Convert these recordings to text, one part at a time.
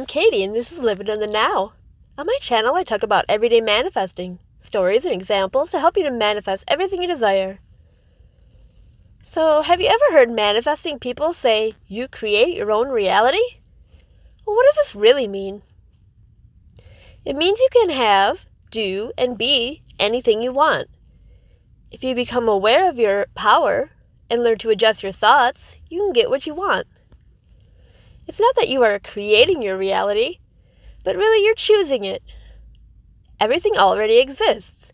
Katie, and this is Living in the Now. On my channel, I talk about everyday manifesting, stories and examples to help you to manifest everything you desire. So, have you ever heard manifesting people say, you create your own reality? Well, what does this really mean? It means you can have, do, and be anything you want. If you become aware of your power and learn to adjust your thoughts, you can get what you want. It's not that you are creating your reality, but really you're choosing it. Everything already exists.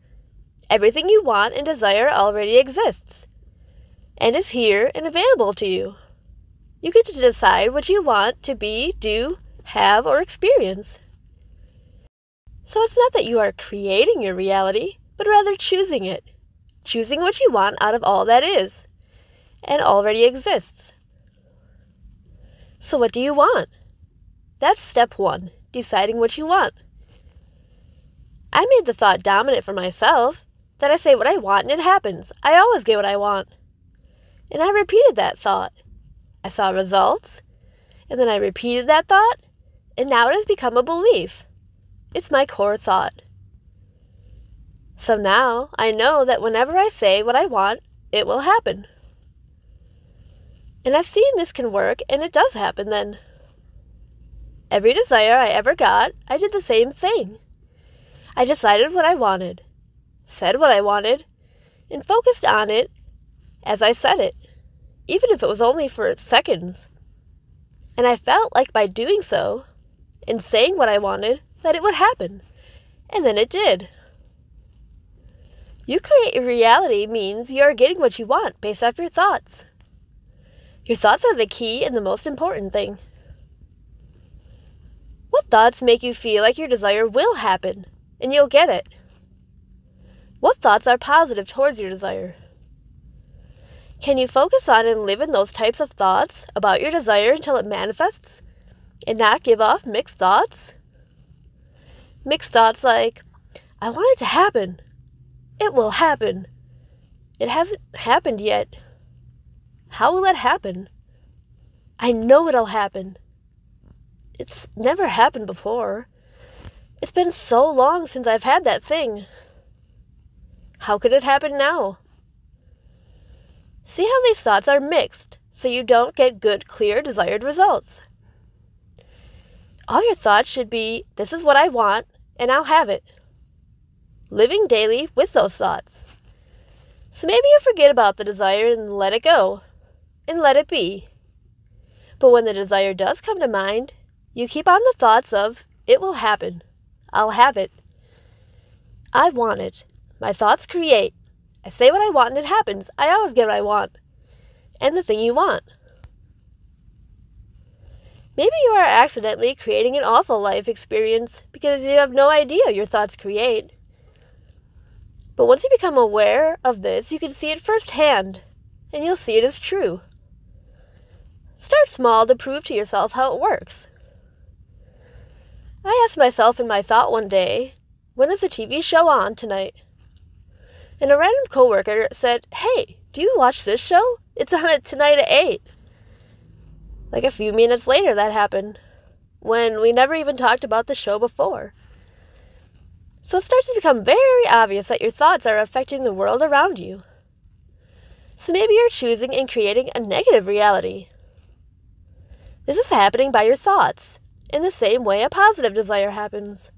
Everything you want and desire already exists, and is here and available to you. You get to decide what you want to be, do, have, or experience. So it's not that you are creating your reality, but rather choosing it. Choosing what you want out of all that is, and already exists. So what do you want? That's step one, deciding what you want. I made the thought dominant for myself, that I say what I want and it happens. I always get what I want. And I repeated that thought. I saw results, and then I repeated that thought, and now it has become a belief. It's my core thought. So now I know that whenever I say what I want, it will happen. And I've seen this can work, and it does happen then. Every desire I ever got, I did the same thing. I decided what I wanted, said what I wanted, and focused on it as I said it, even if it was only for seconds. And I felt like by doing so, and saying what I wanted, that it would happen. And then it did. You create your reality means you are getting what you want based off your thoughts. Your thoughts are the key and the most important thing. What thoughts make you feel like your desire will happen, and you'll get it? What thoughts are positive towards your desire? Can you focus on and live in those types of thoughts about your desire until it manifests, and not give off mixed thoughts? Mixed thoughts like, I want it to happen. It will happen. It hasn't happened yet. How will it happen? I know it'll happen. It's never happened before. It's been so long since I've had that thing. How could it happen now? See how these thoughts are mixed, so you don't get good, clear, desired results. All your thoughts should be, this is what I want, and I'll have it. Living daily with those thoughts. So maybe you forget about the desire and let it go, and let it be. But when the desire does come to mind, you keep on the thoughts of, it will happen. I'll have it. I want it. My thoughts create. I say what I want and it happens. I always get what I want. And the thing you want. Maybe you are accidentally creating an awful life experience because you have no idea your thoughts create. But once you become aware of this, you can see it firsthand, and you'll see it as true. Start small to prove to yourself how it works. I asked myself in my thought one day, when is the TV show on tonight? And a random coworker said, hey, do you watch this show? It's on it tonight at 8. Like a few minutes later that happened, when we never even talked about the show before. So it starts to become very obvious that your thoughts are affecting the world around you. So maybe you're choosing and creating a negative reality. This is happening by your thoughts, in the same way a positive desire happens.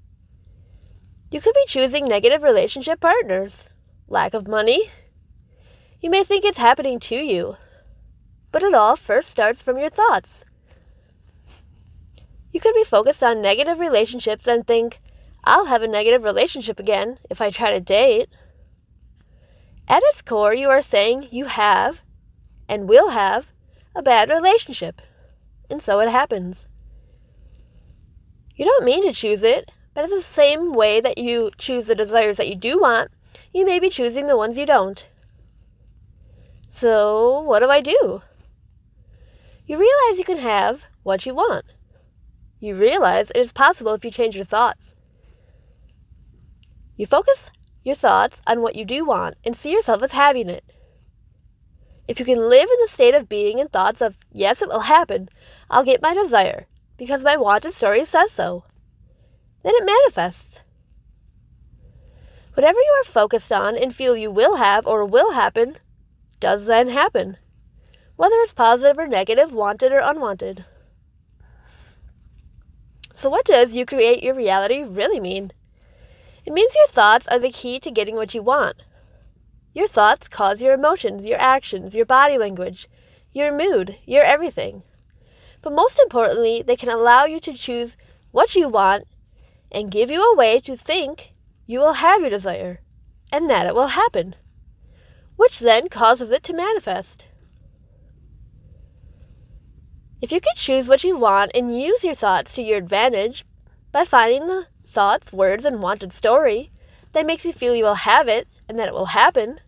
You could be choosing negative relationship partners, lack of money. You may think it's happening to you, but it all first starts from your thoughts. You could be focused on negative relationships and think, I'll have a negative relationship again if I try to date. At its core, you are saying you have and will have a bad relationship, and so it happens. You don't mean to choose it, but in the same way that you choose the desires that you do want, you may be choosing the ones you don't. So, what do? You realize you can have what you want. You realize it is possible if you change your thoughts. You focus your thoughts on what you do want and see yourself as having it. If you can live in the state of being and thoughts of, yes, it will happen, I'll get my desire, because my wanted story says so. Then it manifests. Whatever you are focused on and feel you will have or will happen, does then happen, whether it's positive or negative, wanted or unwanted. So what does you create your reality really mean? It means your thoughts are the key to getting what you want. Your thoughts cause your emotions, your actions, your body language, your mood, your everything. But most importantly, they can allow you to choose what you want and give you a way to think you will have your desire and that it will happen, which then causes it to manifest. If you could choose what you want and use your thoughts to your advantage by finding the thoughts, words, and wanted story that makes you feel you will have it and that it will happen,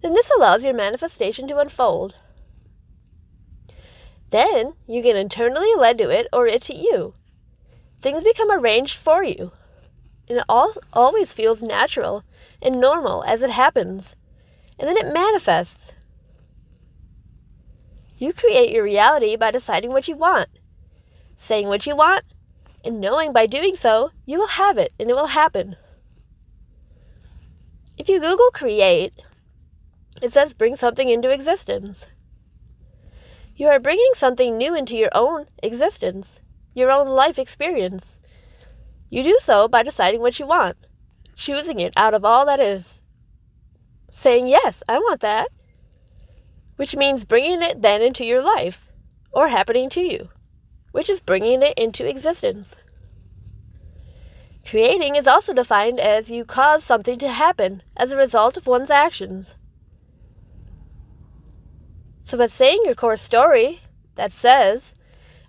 then this allows your manifestation to unfold. Then you get internally led to it or it to you. Things become arranged for you, and it always feels natural and normal as it happens, and then it manifests. You create your reality by deciding what you want, saying what you want, and knowing by doing so, you will have it and it will happen. If you Google create, it says bring something into existence. You are bringing something new into your own existence, your own life experience. You do so by deciding what you want, choosing it out of all that is, saying, yes, I want that, which means bringing it then into your life, or happening to you, which is bringing it into existence. Creating is also defined as you cause something to happen as a result of one's actions. So by saying your core story that says,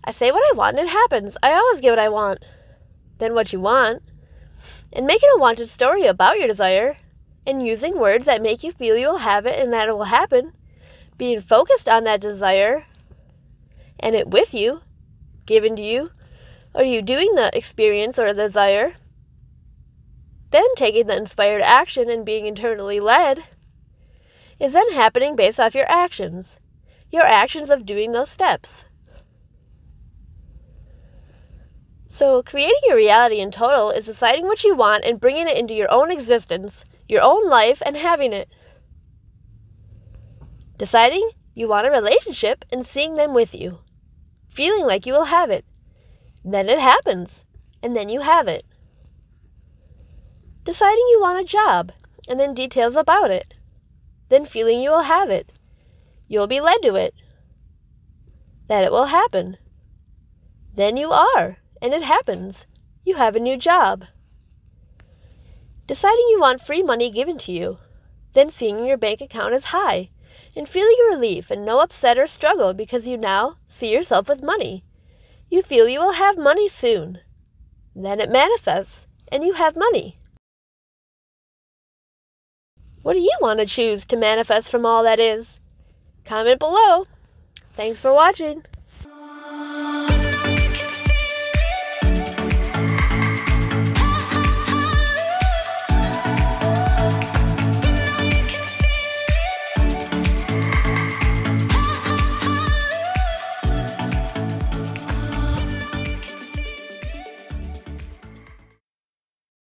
I say what I want and it happens, I always get what I want, then what you want, and making a wanted story about your desire, and using words that make you feel you will have it and that it will happen, being focused on that desire, and it with you, given to you, or you doing the experience or the desire, then taking the inspired action and being internally led, is then happening based off your actions of doing those steps. So creating your reality in total is deciding what you want and bringing it into your own existence, your own life, and having it. Deciding you want a relationship and seeing them with you, feeling like you will have it. Then it happens, and then you have it. Deciding you want a job, and then details about it. Then feeling you will have it. You'll be led to it. That it will happen. Then you are, and it happens. You have a new job. Deciding you want free money given to you. Then seeing your bank account is high, and feeling relief and no upset or struggle because you now see yourself with money. You feel you will have money soon. Then it manifests, and you have money. What do you want to choose to manifest from all that is? Comment below. Thanks for watching.